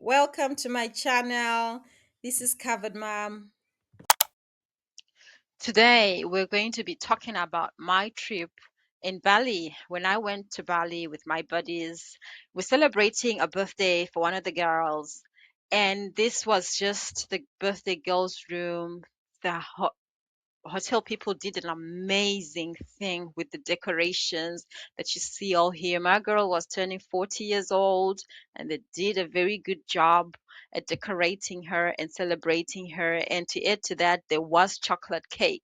Welcome to my channel. This is Covered Mom. Today, we're going to be talking about my trip in Bali. When I went to Bali with my buddies, we're celebrating a birthday for one of the girls. And this was just the birthday girl's room. The hotel people did an amazing thing with the decorations that you see all here. My girl was turning 40 years old, and they did a very good job at decorating her and celebrating her. And to add to that, there was chocolate cake.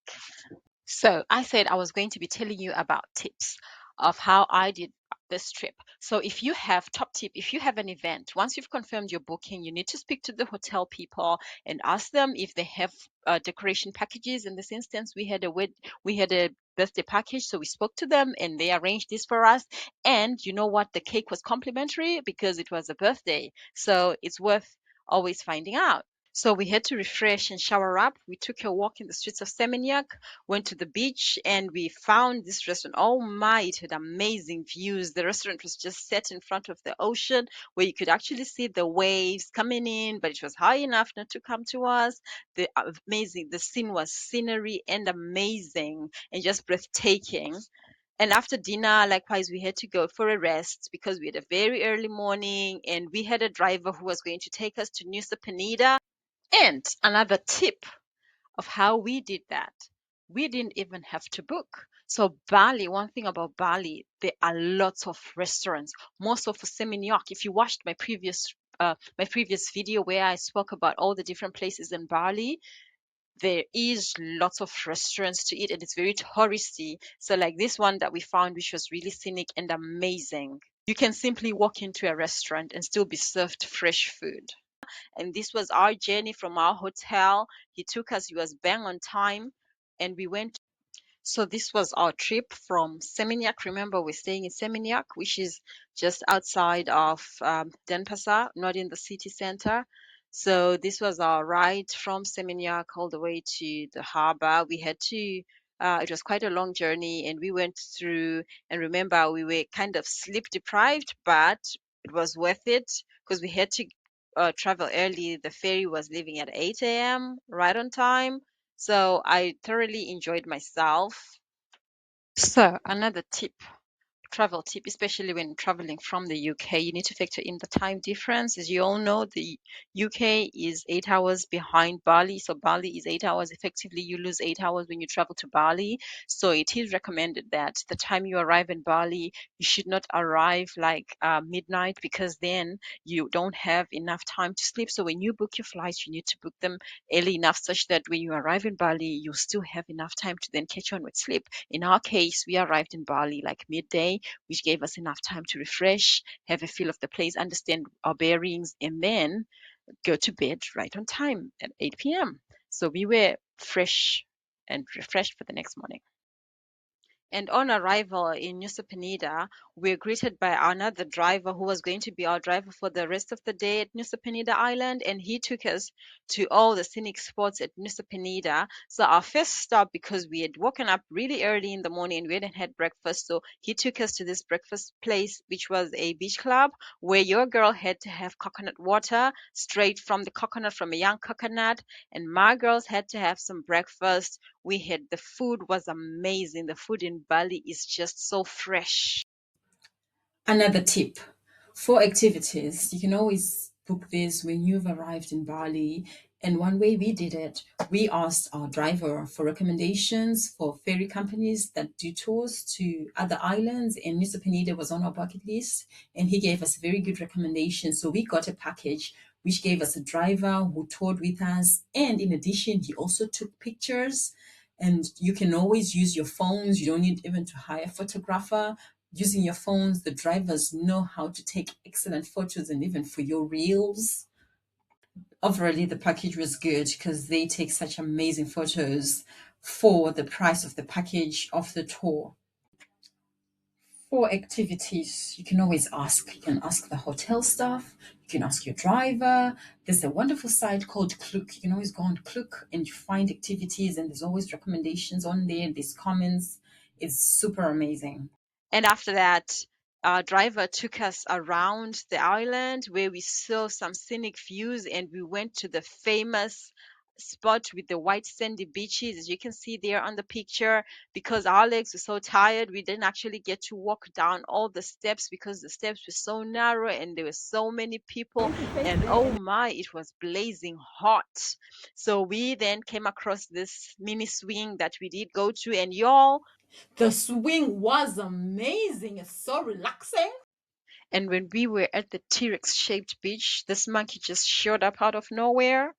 So I said I was going to be telling you about tips of how I did this trip. So if you have top tip, if you have an event, once you've confirmed your booking, you need to speak to the hotel people and ask them if they have decoration packages. In this instance, we had a birthday package, so we spoke to them and they arranged this for us. And you know what? The cake was complimentary because it was a birthday, so it's worth always finding out. So we had to refresh and shower up. We took a walk in the streets of Seminyak, went to the beach, and we found this restaurant. Oh my, it had amazing views. The restaurant was just set in front of the ocean where you could actually see the waves coming in, but it was high enough not to come to us. The scene was scenery and amazing and just breathtaking. And after dinner, likewise, we had to go for a rest because we had a very early morning and we had a driver who was going to take us to Nusa Penida. And another tip of how we did that, we didn't even have to book. So Bali, one thing about Bali, there are lots of restaurants. Most of Seminyak, if you watched my previous video where I spoke about all the different places in Bali, there is lots of restaurants to eat and it's very touristy. So like this one that we found, which was really scenic and amazing. You can simply walk into a restaurant and still be served fresh food. And this was our journey from our hotel. He took us, he was bang on time, and we went. So this was our trip from Seminyak. Remember, we're staying in Seminyak, which is just outside of Denpasar, not in the city center. So this was our ride from Seminyak all the way to the harbor. We had to, it was quite a long journey, and we went through, and remember, we were kind of sleep deprived, but it was worth it because we had to travel early. The ferry was leaving at 8 a.m., right on time. So I thoroughly enjoyed myself. So another travel tip, especially when traveling from the UK, you need to factor in the time difference. As you all know, the UK is 8 hours behind Bali. So Bali is 8 hours. Effectively, you lose 8 hours when you travel to Bali. So it is recommended that the time you arrive in Bali, you should not arrive like midnight because then you don't have enough time to sleep. So when you book your flights, you need to book them early enough such that when you arrive in Bali, you still have enough time to then catch on with sleep. In our case, we arrived in Bali like midday, which gave us enough time to refresh, have a feel of the place, understand our bearings, and then go to bed right on time at 8 p.m. So we were fresh and refreshed for the next morning. And on arrival in Nusa Penida, we were greeted by another driver who was going to be our driver for the rest of the day at Nusa Penida Island. And he took us to all the scenic spots at Nusa Penida. So our first stop, because we had woken up really early in the morning and we hadn't had breakfast, so he took us to this breakfast place, which was a beach club where your girl had to have coconut water straight from the coconut, from a young coconut. And my girls had to have some breakfast. We had, the food was amazing. The food in Bali is just so fresh. Another tip for activities, you can always book this when you've arrived in Bali. And one way we did it, we asked our driver for recommendations for ferry companies that do tours to other islands. And Nusa Penida was on our bucket list, and he gave us very good recommendations. So we got a package which gave us a driver who toured with us. And in addition, he also took pictures. And you can always use your phones. You don't need even to hire a photographer. Using your phones, the drivers know how to take excellent photos, and even for your reels. Overall, the package was good because they take such amazing photos for the price of the package of the tour. For activities, you can always ask. You can ask the hotel staff, you can ask your driver. There's a wonderful site called Klook. You can always go on Klook and you find activities, and there's always recommendations on there, there's comments. It's super amazing. And after that, our driver took us around the island where we saw some scenic views, and we went to the famous spot with the white sandy beaches, as you can see there on the picture. Because our legs were so tired, we didn't actually get to walk down all the steps because the steps were so narrow and there were so many people, and oh my, it was blazing hot. So we then came across this mini swing that we did go to, and y'all, The swing was amazing. It's so relaxing. and when we were at the T-Rex shaped beach, this monkey just showed up out of nowhere.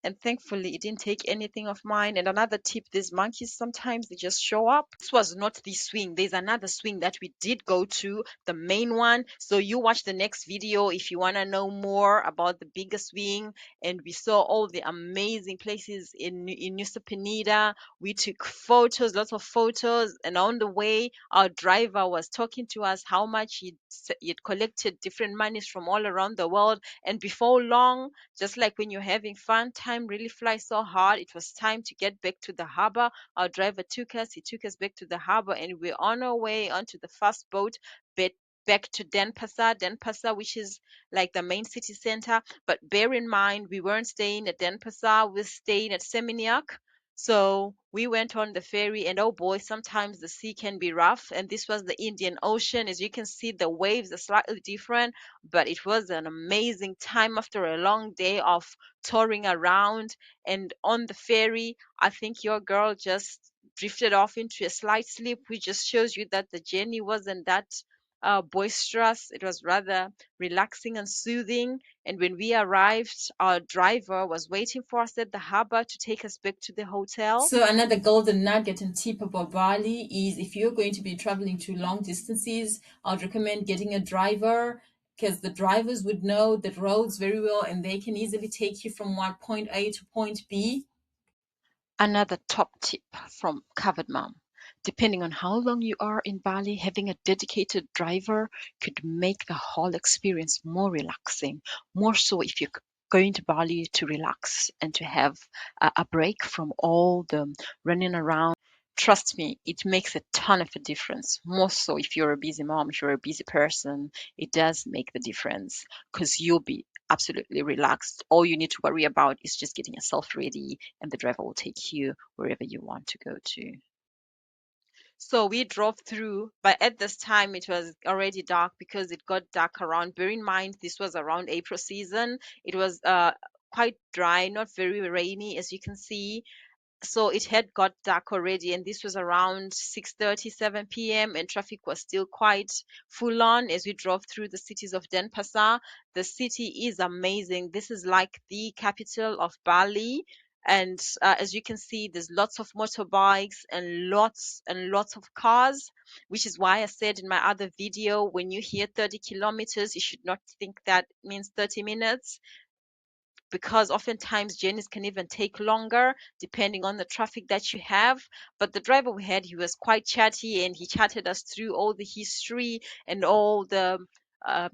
And thankfully, it didn't take anything of mine. And another tip, these monkeys sometimes they just show up. This was not the swing. There's another swing that we did go to, the main one. So you watch the next video if you want to know more about the bigger swing. And we saw all the amazing places in Nusa Penida. We took photos, lots of photos. And on the way, our driver was talking to us how much he'd collected different monies from all around the world. And before long, just like when you're having fun, time really flies so hard. It was time to get back to the harbor. Our driver took us, he took us back to the harbor, and we're on our way onto the fast boat back back to Denpasar, which is like the main city center. But bear in mind, we weren't staying at Denpasar, we're staying at Seminyak. So we went on the ferry, and oh boy, sometimes the sea can be rough. And this was the Indian Ocean. As you can see, the waves are slightly different, but it was an amazing time after a long day of touring around. And on the ferry, I think your girl just drifted off into a slight sleep, which just shows you that the journey wasn't that boisterous. It was rather relaxing and soothing. And when we arrived, our driver was waiting for us at the harbor to take us back to the hotel. So another golden nugget and tip about Bali is if you're going to be traveling to long distances, I'd recommend getting a driver because the drivers would know the roads very well and they can easily take you from one point A to point B. Another top tip from Covered Mom. Depending on how long you are in Bali, having a dedicated driver could make the whole experience more relaxing. More so if you're going to Bali to relax and to have a break from all the running around. Trust me, it makes a ton of a difference. More so if you're a busy mom, if you're a busy person, it does make the difference because you'll be absolutely relaxed. All you need to worry about is just getting yourself ready, and the driver will take you wherever you want to go to. So we drove through, but at this time it was already dark because it got dark around. Bear in mind, this was around April season. It was quite dry, not very rainy, as you can see. So it had got dark already, and this was around 6:30, 7 p.m., and traffic was still quite full on as we drove through the cities of Denpasar. The city is amazing. This is like the capital of Bali. And as you can see, there's lots of motorbikes and lots of cars, which is why I said in my other video, when you hear 30 kilometers, you should not think that means 30 minutes because oftentimes journeys can even take longer depending on the traffic that you have. But the driver we had, he was quite chatty and he chatted us through all the history and all the uh,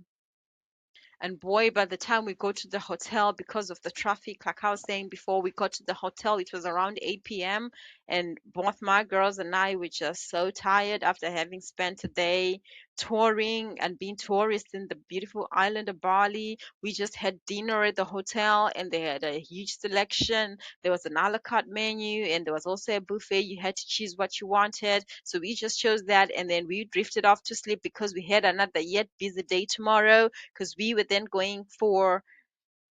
and boy, by the time we go to the hotel, because of the traffic, like I was saying before, we got to the hotel, it was around 8 p.m. And both my girls and I were just so tired after having spent a day touring and being tourists in the beautiful island of Bali. We just had dinner at the hotel and they had a huge selection. There was an a la carte menu and there was also a buffet. You had to choose what you wanted. So we just chose that and then we drifted off to sleep because we had another yet busy day tomorrow because we were then going for,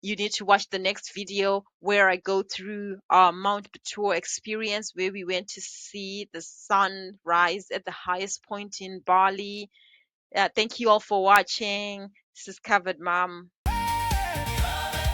you need to watch the next video where I go through our Mount Batur experience where we went to see the sun rise at the highest point in Bali. Thank you all for watching. This is Covered Mom.